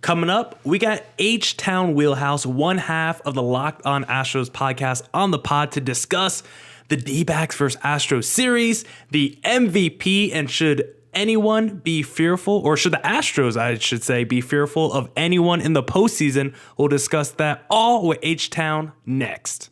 Coming up, we got Htown Wheelhouse, one half of the Locked On Astros podcast, on the pod to discuss the D-backs versus Astros series, the MVP, and should anyone be fearful, or should the Astros, I should say, be fearful of anyone in the postseason? We'll discuss that all with Htown next.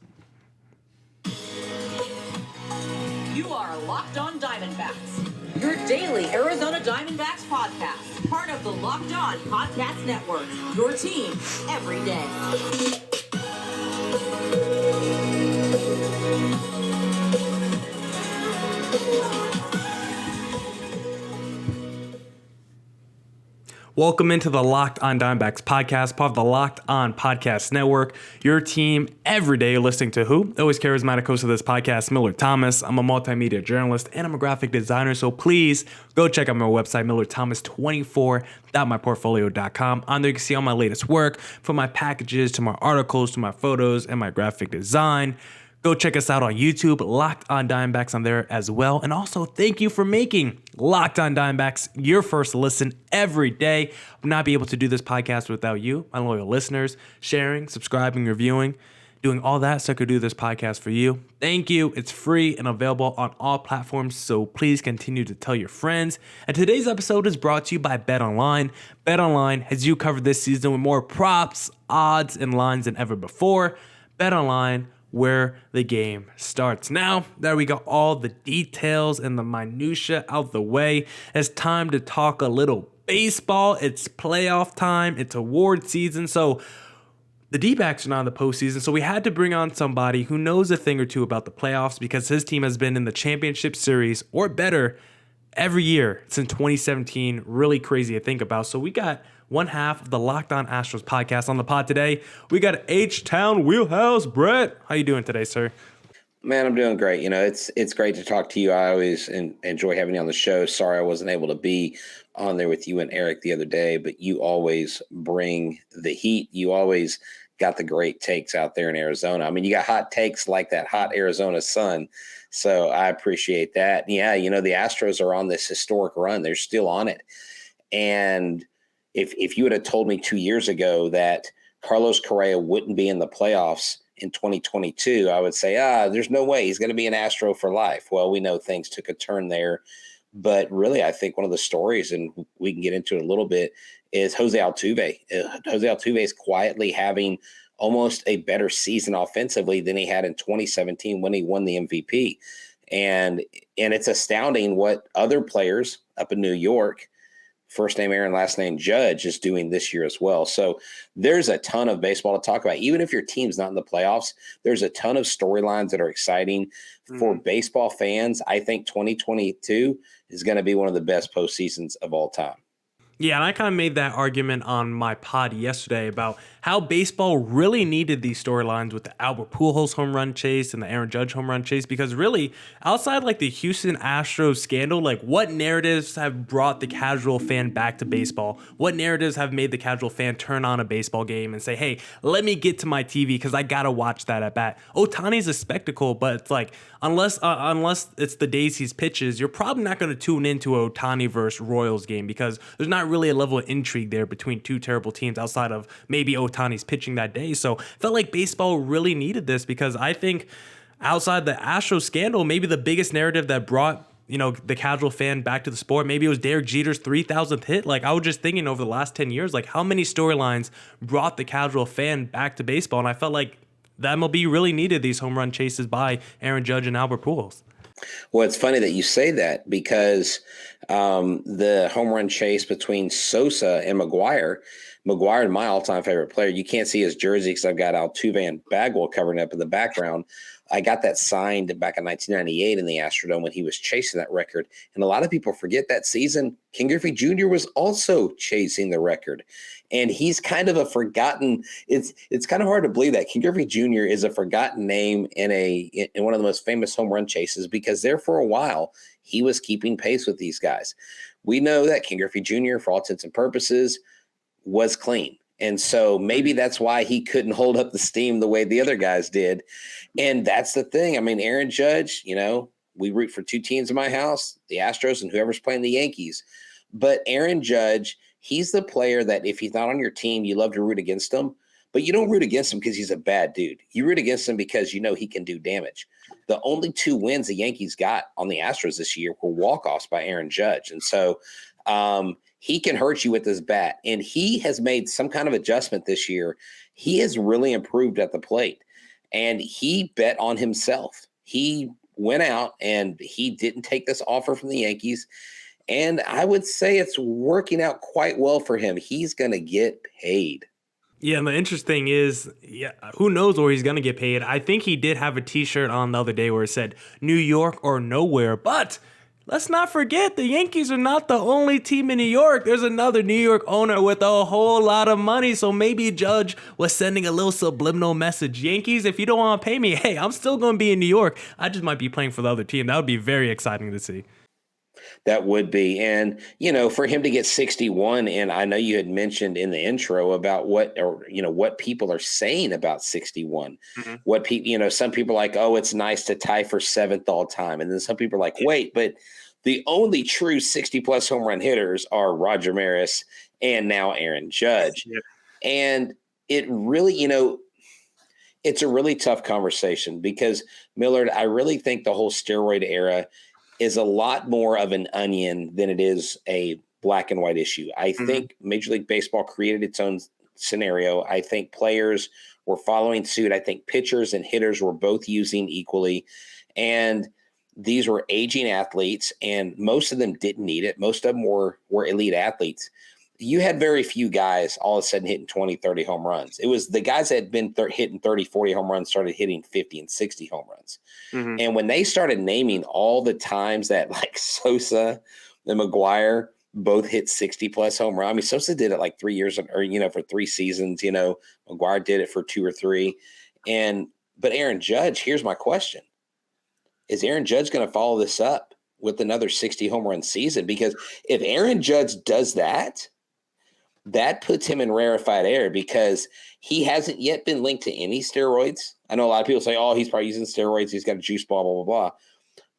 You are Locked On Diamondbacks, your daily Arizona Diamondbacks podcast, part of the Locked On Podcast Network, your team every day. Welcome into the Locked On Diamondbacks podcast, part of the Locked On Podcast Network. Your team every day, listening to who? Always charismatic host of this podcast, Millard Thomas. I'm a multimedia journalist and I'm a graphic designer, so please go check out my website, millardthomas24.myportfolio.com. On there you can see all my latest work, from my packages to my articles to my photos and my graphic design. Go check us out on YouTube, Locked On Diamondbacks on there as well. And also, thank you for making Locked On Diamondbacks your first listen every day. I would not be able to do this podcast without you, my loyal listeners, sharing, subscribing, reviewing, doing all that so I could do this podcast for you. Thank you. It's free and available on all platforms, so please continue to tell your friends. And today's episode is brought to you by BetOnline. BetOnline has you covered this season with more props, odds, and lines than ever before. BetOnline, where the game starts. Now that we got all the details and the minutia out the way, it's time to talk a little baseball. It's playoff time. It's award season. So the D-backs are not in the postseason, so we had to bring on somebody who knows a thing or two about the playoffs because his team has been in the championship series or better every year since 2017. Really crazy to think about. So we got one half of the Locked On Astros podcast on the pod today. We got Htown Wheelhouse. Brett, how you doing today, sir? Man, I'm doing great. You know, it's great to talk to you. I always enjoy having you on the show. Sorry I wasn't able to be on there with you and Eric the other day, but you always bring the heat. You always got the great takes out there in Arizona. I mean, you got hot takes like that hot Arizona sun. So I appreciate that. Yeah, you know, the Astros are on this historic run. They're still on it. And if you would have told me 2 years ago that Carlos Correa wouldn't be in the playoffs in 2022, I would say, there's no way he's going to be an Astro for life. Well, we know things took a turn there. But really, I think one of the stories, and we can get into it a little bit, is Jose Altuve. Jose Altuve is quietly having almost a better season offensively than he had in 2017 when he won the MVP. And it's astounding what other players up in New York, first name Aaron, last name Judge, is doing this year as well. So there's a ton of baseball to talk about. Even if your team's not in the playoffs, there's a ton of storylines that are exciting for baseball fans. I think 2022 is going to be one of the best postseasons of all time. Yeah, and I kind of made that argument on my pod yesterday about how baseball really needed these storylines with the Albert Pujols home run chase and the Aaron Judge home run chase, because really, outside like the Houston Astros scandal, like what narratives have brought the casual fan back to baseball? What narratives have made the casual fan turn on a baseball game and say, hey, let me get to my TV because I got to watch that at bat? Ohtani's a spectacle, but it's like, unless it's the days he pitches, you're probably not going to tune into a Ohtani versus Royals game because there's not really a level of intrigue there between two terrible teams outside of maybe Ohtani's pitching that day. So felt like baseball really needed this, because I think outside the Astros scandal, maybe the biggest narrative that brought, you know, the casual fan back to the sport, maybe it was Derek Jeter's 3,000th hit. Like, I was just thinking over the last 10 years, like how many storylines brought the casual fan back to baseball, and I felt like the MLB really needed these home run chases by Aaron Judge and Albert Pujols. Well, it's funny that you say that, because the home run chase between Sosa and McGuire is my all-time favorite player. You can't see his jersey because I've got Altuve and Bagwell covering up in the background. I got that signed back in 1998 in the Astrodome when he was chasing that record. And a lot of people forget that season, Ken Griffey Jr. was also chasing the record. And he's kind of a forgotten, it's kind of hard to believe that Ken Griffey Jr. is a forgotten name in one of the most famous home run chases, because there for a while, he was keeping pace with these guys. We know that Ken Griffey Jr., for all intents and purposes, was clean. And so maybe that's why he couldn't hold up the steam the way the other guys did. And that's the thing. I mean, Aaron Judge, you know, we root for two teams in my house, the Astros and whoever's playing the Yankees. But Aaron Judge, he's the player that if he's not on your team, you love to root against him, but you don't root against him because he's a bad dude. You root against him because you know he can do damage. The only 2 wins the Yankees got on the Astros this year were walk-offs by Aaron Judge. And so he can hurt you with his bat. And he has made some kind of adjustment this year. He has really improved at the plate. And he bet on himself. He went out and he didn't take this offer from the Yankees. And I would say it's working out quite well for him. He's going to get paid. Yeah, and the interesting is, who knows where he's going to get paid. I think he did have a T-shirt on the other day where it said, New York or nowhere. But let's not forget, the Yankees are not the only team in New York. There's another New York owner with a whole lot of money. So maybe Judge was sending a little subliminal message. Yankees, if you don't want to pay me, hey, I'm still going to be in New York. I just might be playing for the other team. That would be very exciting to see. That would be. And, for him to get 61, and I know you had mentioned in the intro about what people are saying about 61. Mm-hmm. What people, some people are like, oh, it's nice to tie for 7th all time. And then some people are like, wait, but the only true 60-plus home run hitters are Roger Maris and now Aaron Judge. Yeah. And it really, it's a really tough conversation because, Millard, I really think the whole steroid era is a lot more of an onion than it is a black and white issue. I think Major League Baseball created its own scenario. I think players were following suit. I think pitchers and hitters were both using equally. And these were aging athletes, and most of them didn't need it. Most of them were elite athletes. You had very few guys all of a sudden hitting 20, 30 home runs. It was the guys that had been hitting 30, 40 home runs started hitting 50 and 60 home runs. Mm-hmm. And when they started naming all the times that like Sosa and McGuire both hit 60-plus home runs. I mean, Sosa did it like 3 years for 3 seasons. McGuire did it for 2 or 3. But Aaron Judge, here's my question. Is Aaron Judge going to follow this up with another 60 home run season? Because if Aaron Judge does that puts him in rarefied air because he hasn't yet been linked to any steroids. I know a lot of people say, oh, he's probably using steroids. He's got a juice ball, blah, blah, blah.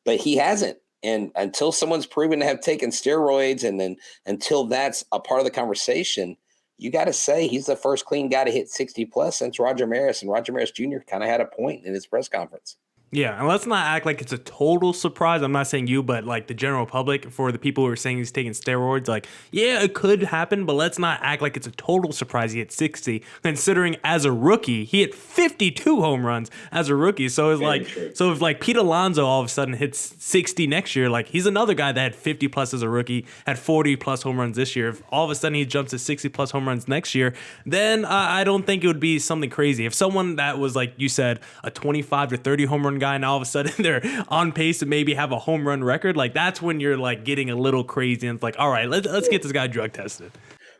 But he hasn't. And until someone's proven to have taken steroids and then until that's a part of the conversation, you got to say he's the first clean guy to hit 60-plus since Roger Maris. And Roger Maris Jr. kind of had a point in his press conference. Yeah, and let's not act like it's a total surprise. I'm not saying you, but like the general public, for the people who are saying he's taking steroids, like, yeah, it could happen, but let's not act like it's a total surprise he hit 60, considering as a rookie, he hit 52 home runs as a rookie. So it's like, so if like Pete Alonso all of a sudden hits 60 next year, like he's another guy that had 50 plus as a rookie, had 40 plus home runs this year. If all of a sudden he jumps to 60 plus home runs next year, then I don't think it would be something crazy. If someone that was, like you said, a 25 to 30 home run guy, and all of a sudden they're on pace to maybe have a home run record, like that's when you're like getting a little crazy and it's like, all right, let's get this guy drug tested.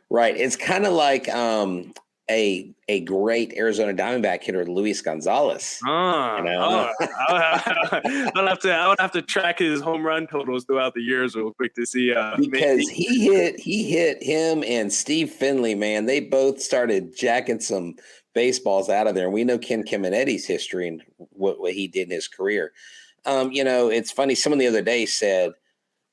Right. It's kind of like a great Arizona Diamondback hitter, Luis Gonzalez. I would have to track his home run totals throughout the years real quick to see. Because he hit him and Steve Finley, man. They both started jacking some baseballs out of there. And we know Ken Caminetti's history and what he did in his career. It's funny. Someone the other day said,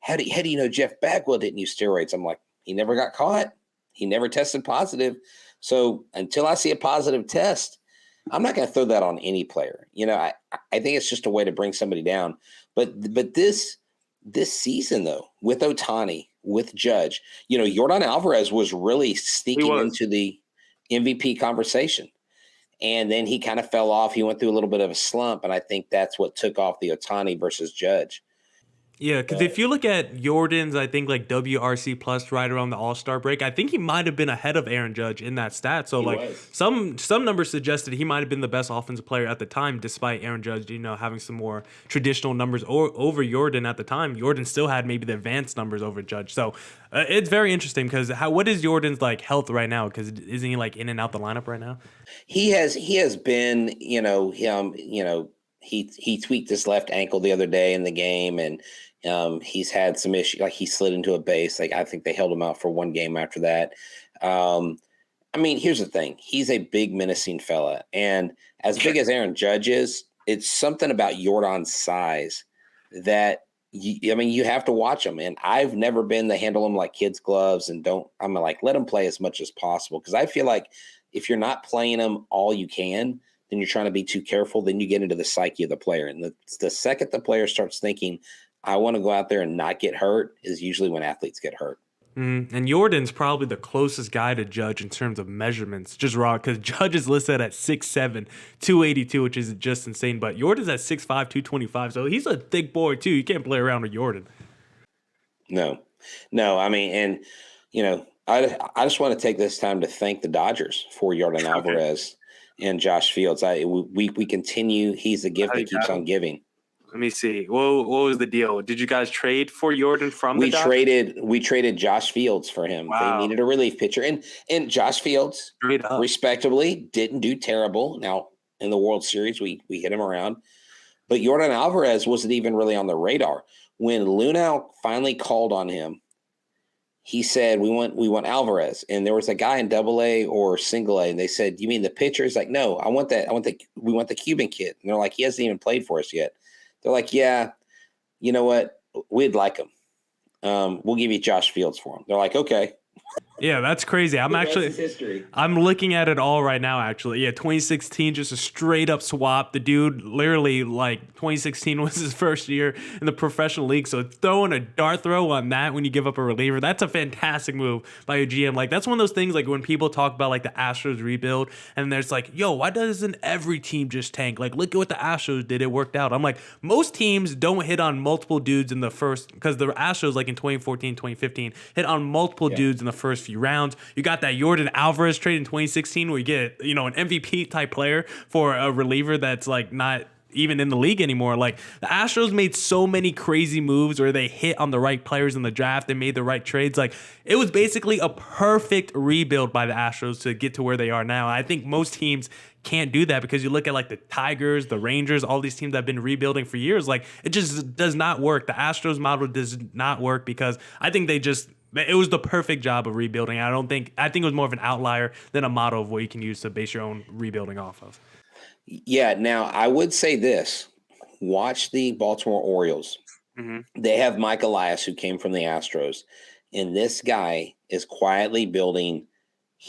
how do you know Jeff Bagwell didn't use steroids? I'm like, he never got caught. He never tested positive. So until I see a positive test, I'm not going to throw that on any player. I think it's just a way to bring somebody down. But this season, though, with Ohtani, with Judge, Yordan Alvarez was really sneaking into the MVP conversation. And then he kind of fell off. He went through a little bit of a slump, and I think that's what took off the Ohtani versus Judge. Yeah, because if you look at Jordan's, I think like WRC plus right around the All-Star break, I think he might have been ahead of Aaron Judge in that stat. So some numbers suggested he might have been the best offensive player at the time, despite Aaron Judge, having some more traditional numbers over Jordan at the time. Jordan still had maybe the advanced numbers over Judge. So it's very interesting because what is Jordan's like health right now? Because isn't he like in and out the lineup right now? He has been, he tweaked his left ankle the other day in the game, and he's had some issues. Like he slid into a base. Like I think they held him out for one game after that. Here's the thing: he's a big, menacing fella, and as big as Aaron Judge is, it's something about Jordan's size that I mean, you have to watch them. And I've never been to handle them like kids' gloves and I'm like, let them play as much as possible. Because I feel like if you're not playing them all you can, then you're trying to be too careful. Then you get into the psyche of the player. And the second the player starts thinking, I want to go out there and not get hurt, is usually when athletes get hurt. And Jordan's probably the closest guy to Judge in terms of measurements, just raw, because Judge is listed at 6'7", 282, which is just insane. But Jordan's at 6'5", 225, so he's a thick boy too. You can't play around with Jordan. No. I mean, and I just want to take this time to thank the Dodgers for Jordan Alvarez and Josh Fields. We continue. He's the gift that keeps on giving. Let me see. What was the deal? Did you guys trade for Jordan from the Dodgers? We traded Josh Fields for him. Wow. They needed a relief pitcher. And Josh Fields, respectably, didn't do terrible. Now, in the World Series, we hit him around. But Jordan Alvarez wasn't even really on the radar. When Lunau finally called on him, he said, we want Alvarez. And there was a guy in AA or single A, and they said, you mean the pitcher? He's like, no, we want the Cuban kid. And they're like, he hasn't even played for us yet. They're like, yeah, you know what? We'd like him. We'll give you Josh Fields for him. They're like, okay. Yeah, that's crazy. I'm looking at it all right now, actually. Yeah, 2016, just a straight up swap. The dude literally, 2016 was his first year in the professional league. So throwing a dart throw on that when you give up a reliever, that's a fantastic move by your GM. That's one of those things, when people talk about the Astros rebuild, and there's why doesn't every team just tank? Look at what the Astros did. It worked out. I'm like, most teams don't hit on multiple dudes in the first, because the Astros, in 2014, 2015, hit on multiple dudes in the first few rounds. You got that Jordan Alvarez trade in 2016 where you get, an MVP type player for a reliever that's not even in the league anymore. The Astros made so many crazy moves where they hit on the right players in the draft. They made the right trades. It was basically a perfect rebuild by the Astros to get to where they are now. I think most teams can't do that because you look at the Tigers, the Rangers, all these teams that have been rebuilding for years. It just does not work. The Astros model does not work because I think it was the perfect job of rebuilding. I think it was more of an outlier than a model of what you can use to base your own rebuilding off of. Yeah. Now, I would say this. Watch the Baltimore Orioles. Mm-hmm. They have Mike Elias, who came from the Astros. And this guy is quietly building.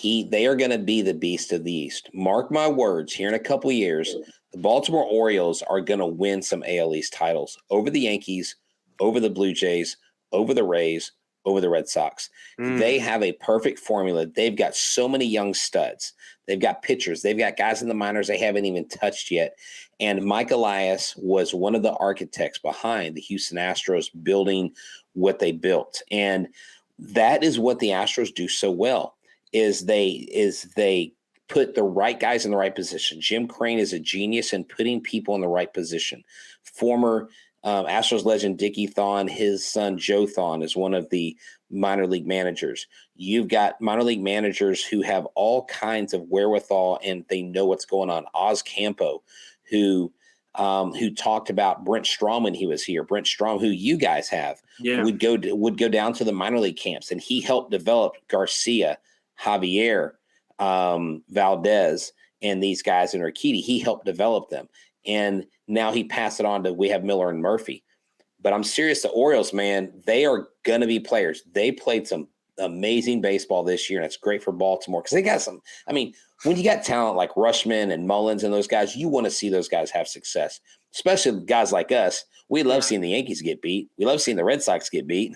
They are going to be the beast of the East. Mark my words, here in a couple of years, the Baltimore Orioles are going to win some AL East titles over the Yankees, over the Blue Jays, over the Rays, over the Red Sox. They have a perfect formula. They've got so many young studs. They've got pitchers. They've got guys in the minors they haven't even touched yet. And Mike Elias was one of the architects behind the Houston Astros building what they built. And that is what the Astros do so well, is they put the right guys in the right position. Jim Crane is a genius in putting people in the right position. Former Astros legend Dickie Thon, his son Joe Thon is one of the minor league managers. You've got minor league managers who have all kinds of wherewithal and they know what's going on. Oz Campo, who talked about Brent Strom when he was here. Brent Strom, who you guys have, would go down to the minor league camps, and he helped develop Garcia, Javier, Valdez, and these guys in Urquidy. He helped develop them. And now he passed it on to, we have Miller and Murphy. But I'm serious, the Orioles, man, they are going to be players. They played some amazing baseball this year, and it's great for Baltimore because they got some – I mean, when you got talent like Rushman and Mullins and those guys, you want to see those guys have success, especially guys like us. We love seeing the Yankees get beat. We love seeing the Red Sox get beat.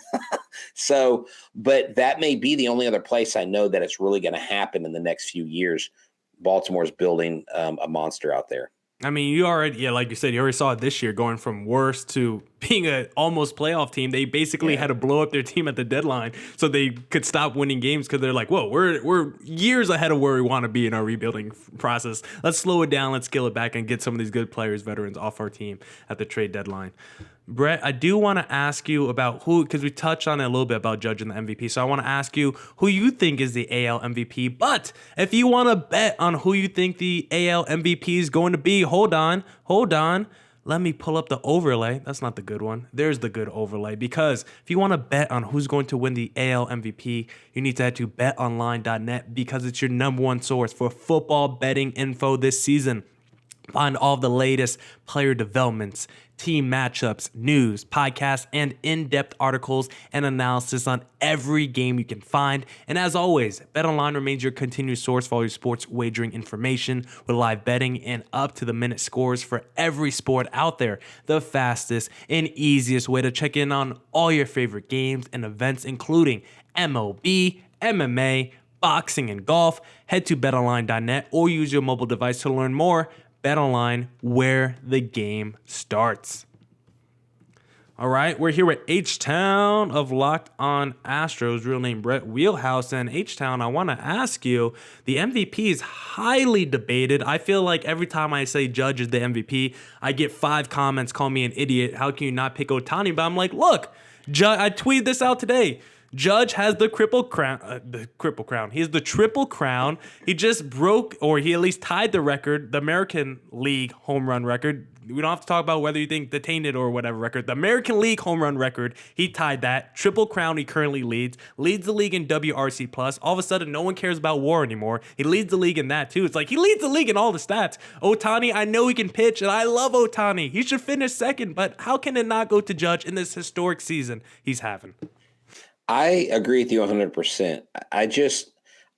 So, but that may be the only other place I know that it's really going to happen in the next few years. Baltimore's building a monster out there. I mean, you already, like you said, you already saw it this year going from worst to being an almost playoff team. They basically had to blow up their team at the deadline so they could stop winning games because they're like, whoa, we're years ahead of where we want to be in our rebuilding process. Let's slow it down. Let's scale it back and get some of these good players, veterans off our team at the trade deadline. Brett, I do want to ask you about who, because we touched on it a little bit about judging the MVP. So I want to ask you who you think is the AL MVP. But if you want to bet on who you think the AL MVP is going to be, hold on. Let me pull up the overlay. That's not the good one. There's the good overlay. Because if you want to bet on who's going to win the AL MVP, you need to head to betonline.net because it's your number one source for football betting info this season. Find all the latest player developments, team matchups, news, podcasts, and in-depth articles and analysis on every game you can find. And as always, BetOnline remains your continued source for all your sports wagering information with live betting and up-to-the-minute scores for every sport out there. The fastest and easiest way to check in on all your favorite games and events, including MLB, MMA, boxing, and golf. Head to betonline.net or use your mobile device to learn more. BetOnline, where the game starts. All right, we're here with Htown of Locked On Astros, real name Brett Wheelhouse. And Htown, I want to ask you, the MVP is highly debated. I feel like every time I say Judge is the MVP, I get 5 comments, call me an idiot. How can you not pick Ohtani? But I'm like, look, I tweeted this out today. Judge has the triple crown. He has the triple crown. He just broke, or he at least tied the record, the American League home run record. We don't have to talk about whether you think detained it or whatever record. The American League home run record, he tied that. Triple crown he currently leads the league in WRC+. All of a sudden, no one cares about WAR anymore. He leads the league in that, too. It's like he leads the league in all the stats. Ohtani, I know he can pitch, and I love Ohtani. He should finish second, but how can it not go to Judge in this historic season he's having? I agree with you 100%.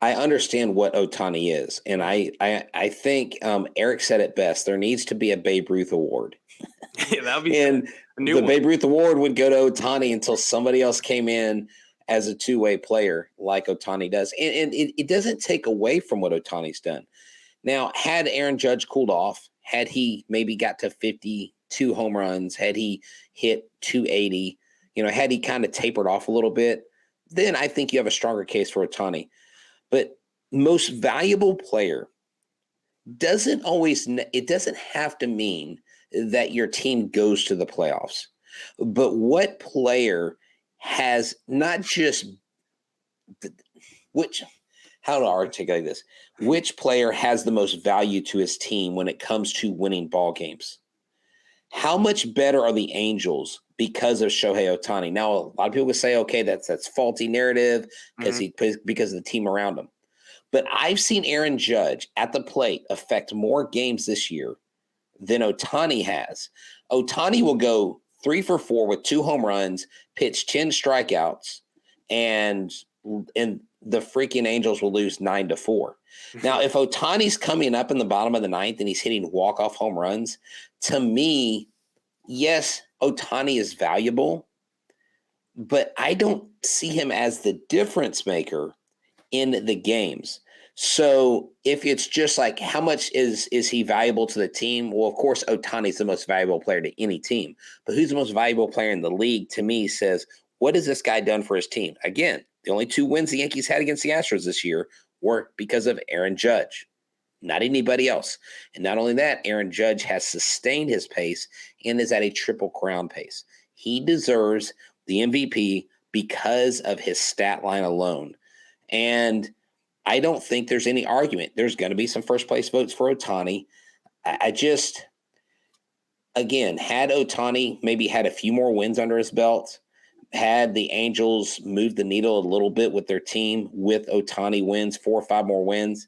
I understand what Ohtani is, and I think Eric said it best. There needs to be a Babe Ruth award. Yeah, that would be and the one. Babe Ruth award would go to Ohtani until somebody else came in as a two-way player like Ohtani does. And it doesn't take away from what Ohtani's done. Now, had Aaron Judge cooled off, had he maybe got to 52 home runs, had he hit 280, had he kind of tapered off a little bit, then I think you have a stronger case for Ohtani. But most valuable player doesn't have to mean that your team goes to the playoffs. But what player has not just how do I articulate this? Which player has the most value to his team when it comes to winning ball games? How much better are the Angels because of Shohei Ohtani? Now, a lot of people would say, okay, that's faulty narrative because because of the team around him. But I've seen Aaron Judge at the plate affect more games this year than Ohtani has. Ohtani will go 3 for 4 with 2 home runs, pitch 10 strikeouts, and the freaking Angels will lose 9-4. Now, if Ohtani's coming up in the bottom of the 9th and he's hitting walk-off home runs, to me, yes, Ohtani is valuable, but I don't see him as the difference maker in the games. So if it's just like how much is he valuable to the team? Well, of course, Ohtani's the most valuable player to any team. But who's the most valuable player in the league to me says, what has this guy done for his team? Again, the only 2 wins the Yankees had against the Astros this year were because of Aaron Judge, not anybody else. And not only that, Aaron Judge has sustained his pace and is at a triple crown pace. He deserves the MVP because of his stat line alone. And I don't think there's any argument. There's going to be some first place votes for Ohtani. Again, had Ohtani maybe had a few more wins under his belt, had the Angels moved the needle a little bit with their team with Ohtani wins, 4 or 5 more wins,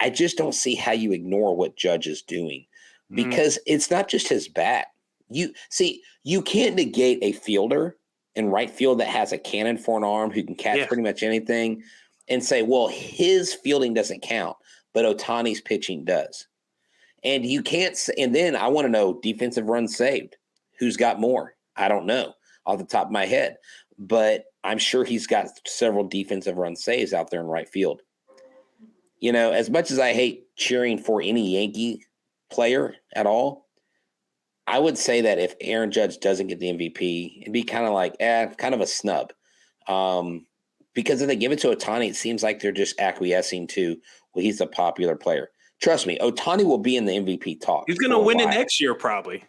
I just don't see how you ignore what Judge is doing because it's not just his bat. You can't negate a fielder in right field that has a cannon for an arm who can catch pretty much anything and say, well, his fielding doesn't count, but Ohtani's pitching does. And you can't – and then I want to know defensive runs saved. Who's got more? I don't know off the top of my head. But I'm sure he's got several defensive run saves out there in right field. As much as I hate cheering for any Yankee player at all, I would say that if Aaron Judge doesn't get the MVP, it'd be kind of like, kind of a snub. Because if they give it to Ohtani, it seems like they're just acquiescing to, well, he's a popular player. Trust me, Ohtani will be in the MVP talk. He's going to win it next year, probably.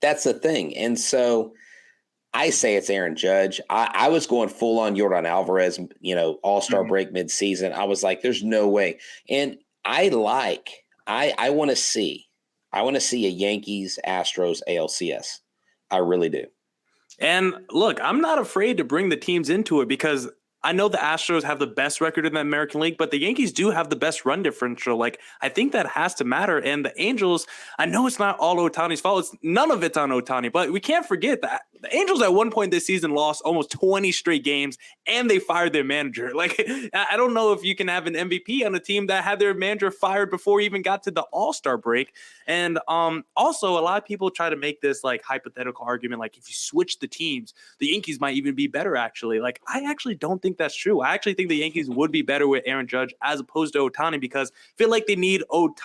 That's the thing. And so I say it's Aaron Judge. I was going full on Yordan Alvarez, all-star break midseason. I was like, there's no way. And I want to see a Yankees Astros ALCS. I really do. And look, I'm not afraid to bring the teams into it because I know the Astros have the best record in the American League, but the Yankees do have the best run differential. Like, I think that has to matter. And the Angels, I know it's not all Ohtani's fault. None of it's on Ohtani, but we can't forget that the Angels at one point this season lost almost 20 straight games, and they fired their manager. Like, I don't know if you can have an MVP on a team that had their manager fired before he even got to the All-Star break. And also, a lot of people try to make this like hypothetical argument, like if you switch the teams, the Yankees might even be better. Actually, like I actually don't think that's true. I actually think the Yankees would be better with Aaron Judge as opposed to Ohtani, because I feel like they need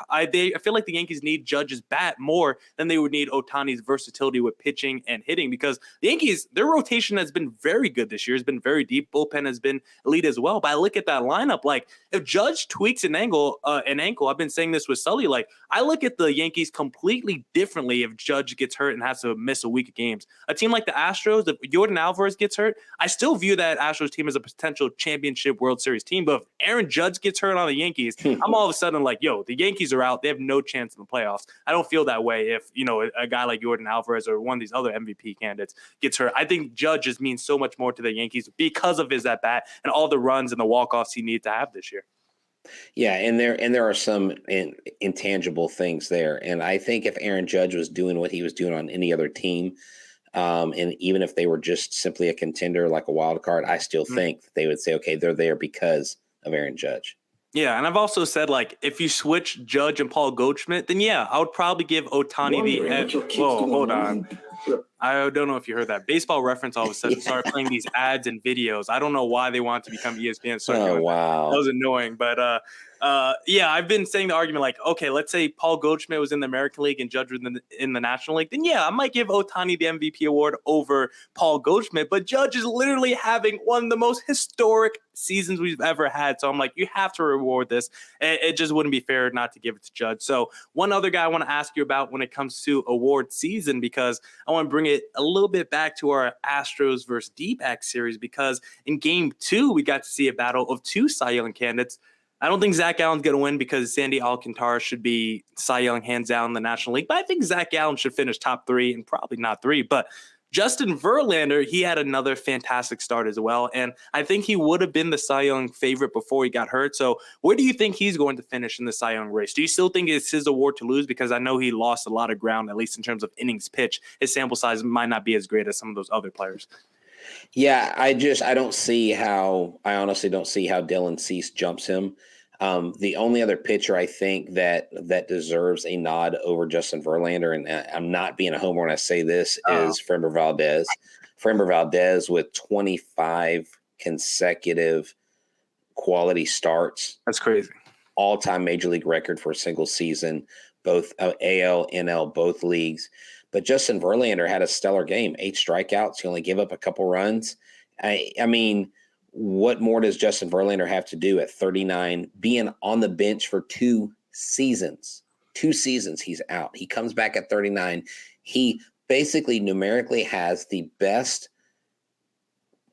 I feel like the Yankees need Judge's bat more than they would need Ohtani's versatility with pitching and hitting, because the Yankees, their rotation has been very good this year. It's been very deep. Bullpen has been elite as well. But I look at that lineup, like if Judge tweaks an ankle, I've been saying this with Sully, like I look at the Yankees completely differently if Judge gets hurt and has to miss a week of games. A team like the Astros, if Jordan Alvarez gets hurt, I still view that Astros team as a potential championship World Series team. But if Aaron Judge gets hurt on the Yankees, I'm all of a sudden like, yo, the Yankees are out. They have no chance in the playoffs. I don't feel that way if, a guy like Jordan Alvarez or one of these other MVP candidates gets hurt. I think Judge just means so much more to the Yankees because of his at bat and all the runs and the walk-offs he needs to have this year. Yeah, and there are some intangible things there. And I think if Aaron Judge was doing what he was doing on any other team, and even if they were just simply a contender like a wild card, I still think that they would say, okay, they're there because of Aaron Judge. Yeah, and I've also said, like, if you switch Judge and Paul Goldschmidt, then yeah, I would probably give Ohtani whoa, hold on. I don't know if you heard that. Baseball Reference all of a sudden started playing these ads and videos. I don't know why they want to become ESPN. Oh, wow. That was annoying. But, I've been saying the argument like, okay, let's say Paul Goldschmidt was in the American League and Judge was in the National League. Then, yeah, I might give Ohtani the MVP award over Paul Goldschmidt. But Judge is literally having one of the most historic seasons we've ever had. So I'm like, you have to reward this. It just wouldn't be fair not to give it to Judge. So one other guy I want to ask you about when it comes to award season, because I want to bring it a little bit back to our Astros versus D-backs series, because in game 2, we got to see a battle of 2 Cy Young candidates. I don't think Zach Allen's going to win because Sandy Alcantara should be Cy Young hands down in the National League. But I think Zach Allen should finish top 3 and probably not 3. But Justin Verlander, he had another fantastic start as well. And I think he would have been the Cy Young favorite before he got hurt. So where do you think he's going to finish in the Cy Young race? Do you still think it's his award to lose? Because I know he lost a lot of ground, at least in terms of innings pitched. His sample size might not be as great as some of those other players. Yeah, I honestly don't see how Dylan Cease jumps him. The only other pitcher I think that deserves a nod over Justin Verlander, and I'm not being a homer when I say this, is Framber Valdez. Framber Valdez with 25 consecutive quality starts. That's crazy. All-time major league record for a single season, both AL, NL, both leagues. But Justin Verlander had a stellar game, 8 strikeouts. He only gave up a couple runs. I mean, what more does Justin Verlander have to do at 39, being on the bench for 2 seasons? 2 seasons he's out. He comes back at 39. He basically numerically has the best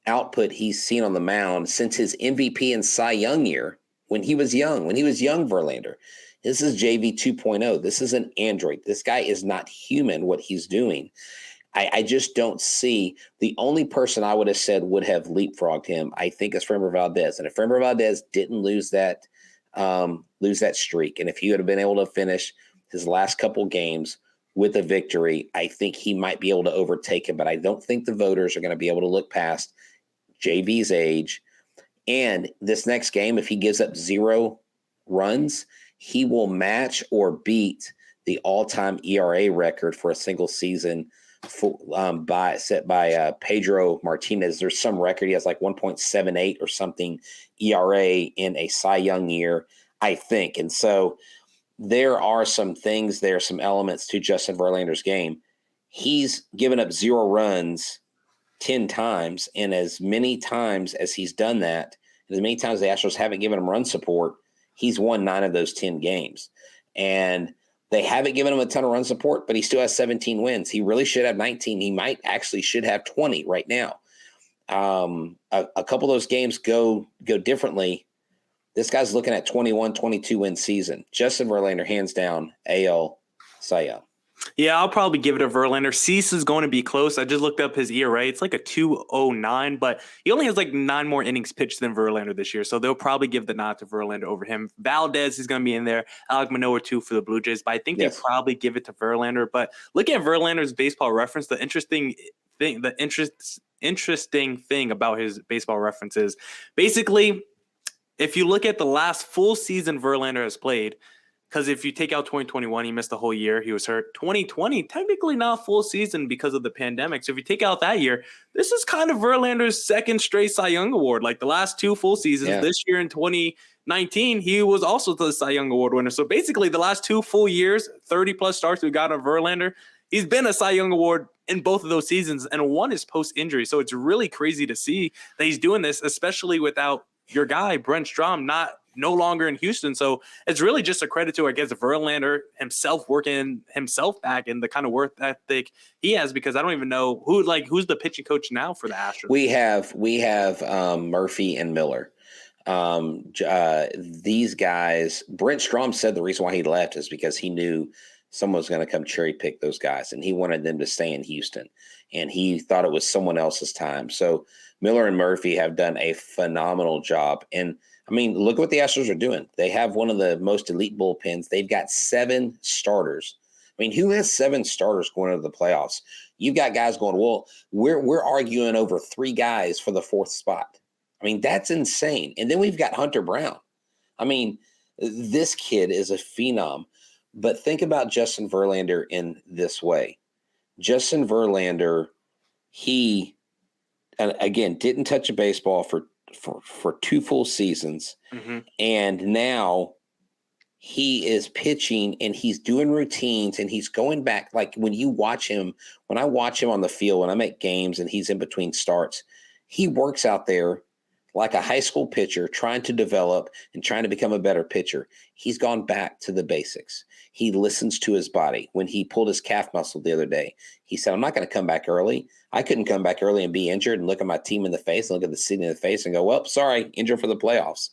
output he's seen on the mound since his MVP and Cy Young year when he was young Verlander. This is JV 2.0. This is an android. This guy is not human, what he's doing. I just don't see. The only person I would have said would have leapfrogged him, I think, is Framber Valdez. And if Framber Valdez didn't lose that streak, and if he would have been able to finish his last couple games with a victory, I think he might be able to overtake him. But I don't think the voters are going to be able to look past JV's age. And this next game, if he gives up 0 runs, he will match or beat the all-time ERA record for a single season set by Pedro Martinez. There's some record. He has like 1.78 or something ERA in a Cy Young year, I think. And so there are some things there, some elements to Justin Verlander's game. He's given up 0 runs 10 times, and as many times as he's done that, and as many times the Astros haven't given him run support, he's won 9 of those 10 games. And they haven't given him a ton of run support, but he still has 17 wins. He really should have 19. He should have 20 right now. A couple of those games go differently. This guy's looking at 21, 22 win season. Justin Verlander, hands down, AL Cy Young. Yeah, I'll probably give it to Verlander. Cease is going to be close. I just looked up his ERA. It's like a 2.09, but he only has like 9 more innings pitched than Verlander this year. So they'll probably give the nod to Verlander over him. Valdez is going to be in there. Alec Manoah too for the Blue Jays, but I think they probably give it to Verlander. But looking at Verlander's baseball reference, the interesting thing about his baseball reference is basically if you look at the last full season Verlander has played, because if you take out 2021, he missed the whole year. He was hurt. 2020, technically not a full season because of the pandemic. So if you take out that year, this is kind of Verlander's second straight Cy Young Award. Like the last 2 full seasons, this year in 2019, he was also the Cy Young Award winner. So basically the last 2 full years, 30-plus starts we got on Verlander, he's been a Cy Young Award in both of those seasons, and one is post-injury. So it's really crazy to see that he's doing this, especially without your guy, Brent Strom, no longer in Houston. So it's really just a credit to, I guess, Verlander himself working himself back and the kind of work ethic he has, because I don't even know who's the pitching coach now for the Astros. We have Murphy and Miller. These guys, Brent Strom said the reason why he left is because he knew someone was going to come cherry pick those guys, and he wanted them to stay in Houston, and he thought it was someone else's time. So Miller and Murphy have done a phenomenal job. And I mean, look at what the Astros are doing. They have one of the most elite bullpens. They've got 7 starters. I mean, who has 7 starters going into the playoffs? You've got guys going, well, we're arguing over 3 guys for the 4th spot. I mean, that's insane. And then we've got Hunter Brown. I mean, this kid is a phenom. But think about Justin Verlander in this way. Justin Verlander, he, again, didn't touch a baseball for 2 full seasons. Mm-hmm. And now he is pitching and he's doing routines and he's going back. Like when I watch him on the field, when I'm at games and he's in between starts, he works out there like a high school pitcher trying to develop and trying to become a better pitcher. He's gone back to the basics. He listens to his body. When he pulled his calf muscle the other day, he said, I'm not going to come back early. I couldn't come back early and be injured and look at my team in the face and look at the city in the face and go, well, sorry, injured for the playoffs.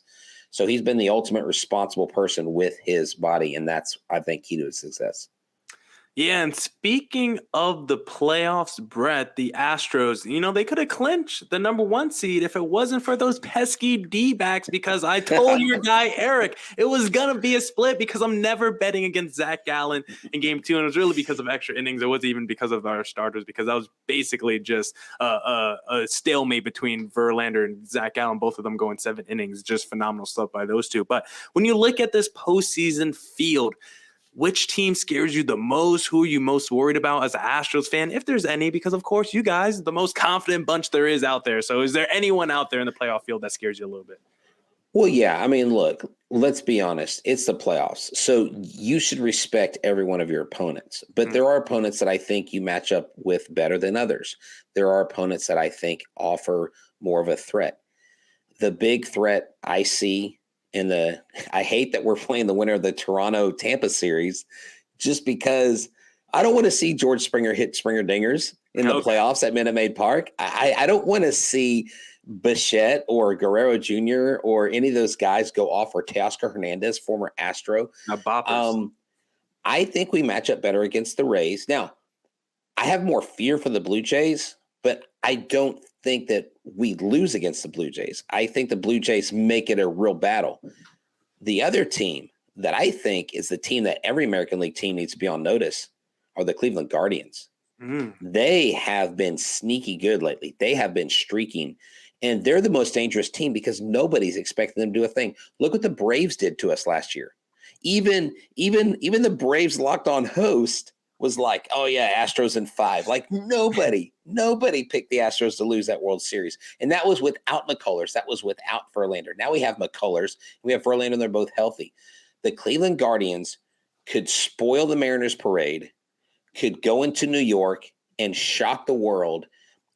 So he's been the ultimate responsible person with his body, and that's, I think, key to his success. Yeah, and speaking of the playoffs, Brett, the Astros, they could have clinched the number 1 seed if it wasn't for those pesky D-backs, because I told your guy, Eric, it was going to be a split because I'm never betting against Zach Gallen in game 2, and it was really because of extra innings. It wasn't even because of our starters, because that was basically just a stalemate between Verlander and Zach Gallen, both of them going 7 innings. Just phenomenal stuff by those two. But when you look at this postseason field, which team scares you the most? Who are you most worried about as an Astros fan, if there's any? Because, of course, you guys, the most confident bunch there is out there. So is there anyone out there in the playoff field that scares you a little bit? Well, yeah. I mean, look, let's be honest. It's the playoffs. So you should respect every one of your opponents. But there are opponents that I think you match up with better than others. There are opponents that I think offer more of a threat. The big threat I see I hate that we're playing the winner of the Toronto-Tampa series just because I don't want to see George Springer hit Springer dingers in the playoffs at Minute Maid Park. I don't want to see Bichette or Guerrero Jr. or any of those guys go off, or Teoscar Hernandez, former Astro. I think we match up better against the Rays. Now, I have more fear for the Blue Jays, but I don't think that we lose against the Blue Jays. I think the Blue Jays make it a real battle. The other team that I think is the team that every American League team needs to be on notice are the Cleveland Guardians. They have been sneaky good lately. They have been streaking, and they're the most dangerous team because nobody's expecting them to do a thing. Look what the Braves did to us last year. Even the Braves Locked On host was like, oh yeah, Astros in 5. Like nobody picked the Astros to lose that World Series. And that was without McCullers. That was without Verlander. Now we have McCullers. We have Verlander, and they're both healthy. The Cleveland Guardians could spoil the Mariners parade, could go into New York and shock the world.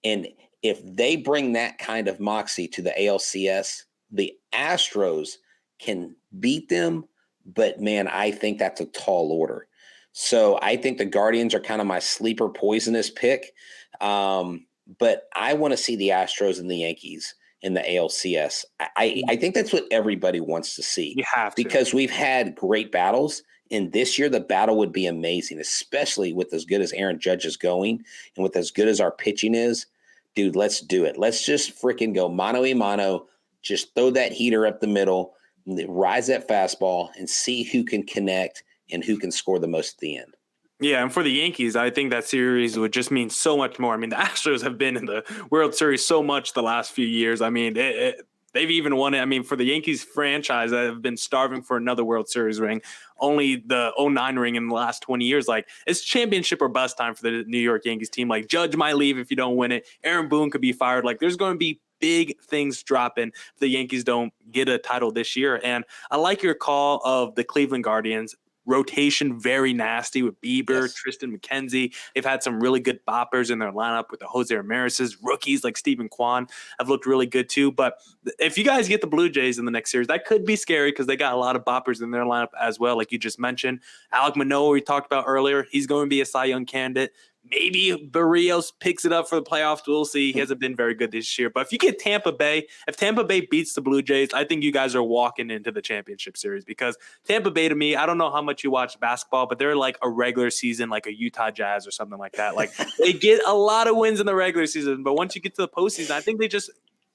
And if they bring that kind of moxie to the ALCS, the Astros can beat them. But man, I think that's a tall order. So I think the Guardians are kind of my sleeper poisonous pick. But I want to see the Astros and the Yankees in the ALCS. I think that's what everybody wants to see. You have to. Because we've had great battles. And this year, the battle would be amazing, especially with as good as Aaron Judge is going and with as good as our pitching is. Dude, let's do it. Let's just freaking go mano a mano. Just throw that heater up the middle, rise that fastball, and see who can connect and who can score the most at the end. Yeah, and for the Yankees, I think that series would just mean so much more. I mean, the Astros have been in the World Series so much the last few years. I mean, they've even won it. I mean, for the Yankees franchise that have been starving for another World Series ring, only the 09 ring in the last 20 years, like, it's championship or bust time for the New York Yankees team. Like, Judge might leave if you don't win it. Aaron Boone could be fired. Like, there's going to be big things dropping if the Yankees don't get a title this year. And I like your call of the Cleveland Guardians. Rotation very nasty with Bieber, Yes. Tristan McKenzie. They've had some really good boppers in their lineup with the Jose Ramirez's. Rookies like Stephen Kwan have looked really good too. But if you guys get the Blue Jays in the next series, that could be scary because they got a lot of boppers in their lineup as well, like you just mentioned. Alek Manoah, we talked about earlier, he's going to be a Cy Young candidate. Maybe Barrios picks it up for the playoffs. We'll see. He hasn't been very good this year. But if you get Tampa Bay, if Tampa Bay beats the Blue Jays, I think you guys are walking into the championship series because Tampa Bay, to me, I don't know how much you watch basketball, but they're like a regular season, like a Utah Jazz or something like that. Like, they get a lot of wins in the regular season, but once you get to the postseason, I think they just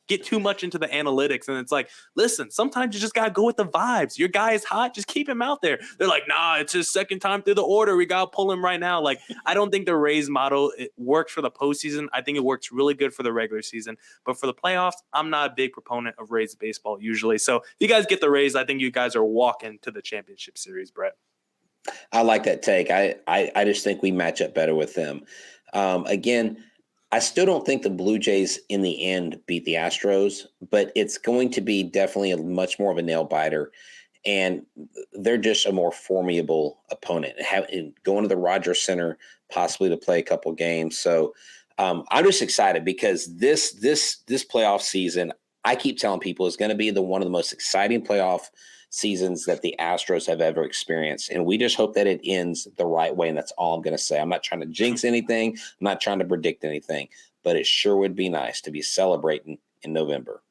get too much into the analytics. And it's like, listen, sometimes you just got to go with the vibes. Your guy is hot. Just keep him out there. They're like, nah, it's his second time through the order. We got to pull him right now. Like, I don't think the Rays model, it works for the postseason. I think it works really good for the regular season. But for the playoffs, I'm not a big proponent of Rays baseball usually. So if you guys get the Rays, I think you guys are walking to the championship series, Brett. I like that take. I just think we match up better with them. Again, I still don't think the Blue Jays in the end beat the Astros, but it's going to be definitely a much more of a nail biter. And they're just a more formidable opponent. And going to the Rogers Center, possibly to play a couple games. So I'm just excited because this playoff season, I keep telling people, is going to be one of the most exciting playoff seasons that the Astros have ever experienced. And we just hope that it ends the right way. And that's all I'm going to say. I'm not trying to jinx anything. I'm not trying to predict anything, but it sure would be nice to be celebrating in November.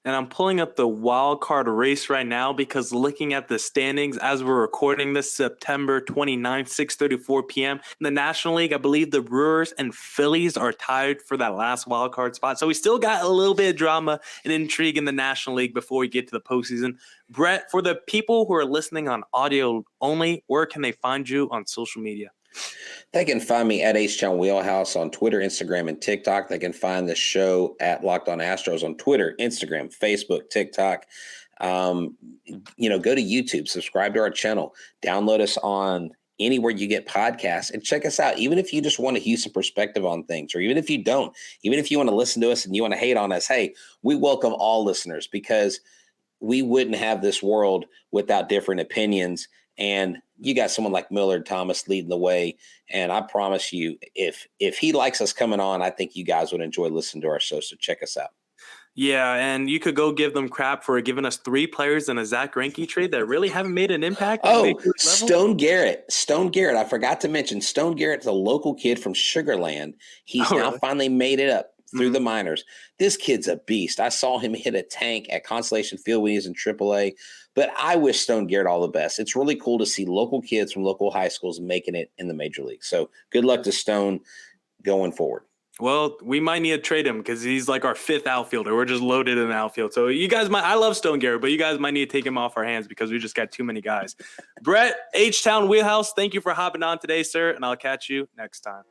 And I'm pulling up the wild card race right now because looking at the standings as we're recording this September 29th, 6:34 p.m. in the National League, I believe the Brewers and Phillies are tied for that last wild card spot. So we still got a little bit of drama and intrigue in the National League before we get to the postseason. Brett, for the people who are listening on audio only, where can they find you on social media? They can find me at Htown Wheelhouse on Twitter, Instagram, and TikTok. They can find the show at Locked On Astros on Twitter, Instagram, Facebook, TikTok. Go to YouTube, subscribe to our channel, download us on anywhere you get podcasts, and check us out. Even if you just want a Houston perspective on things, or even if you don't, even if you want to listen to us and you want to hate on us, hey, we welcome all listeners because we wouldn't have this world without different opinions. And you got someone like Millard Thomas leading the way. And I promise you, if he likes us coming on, I think you guys would enjoy listening to our show. So check us out. Yeah, and you could go give them crap for giving us 3 players in a Zach Greinke trade that really haven't made an impact. Stone Garrett. I forgot to mention Stone Garrett's a local kid from Sugar Land. He's now finally made it up through the minors. This kid's a beast. I saw him hit a tank at Constellation Field when he was in AAA. But I wish Stone Garrett all the best. It's really cool to see local kids from local high schools making it in the major league. So good luck to Stone going forward. Well, we might need to trade him because he's like our 5th outfielder. We're just loaded in the outfield. So you guys I love Stone Garrett, but you guys might need to take him off our hands because we just got too many guys. Brett, Htown Wheelhouse, thank you for hopping on today, sir. And I'll catch you next time.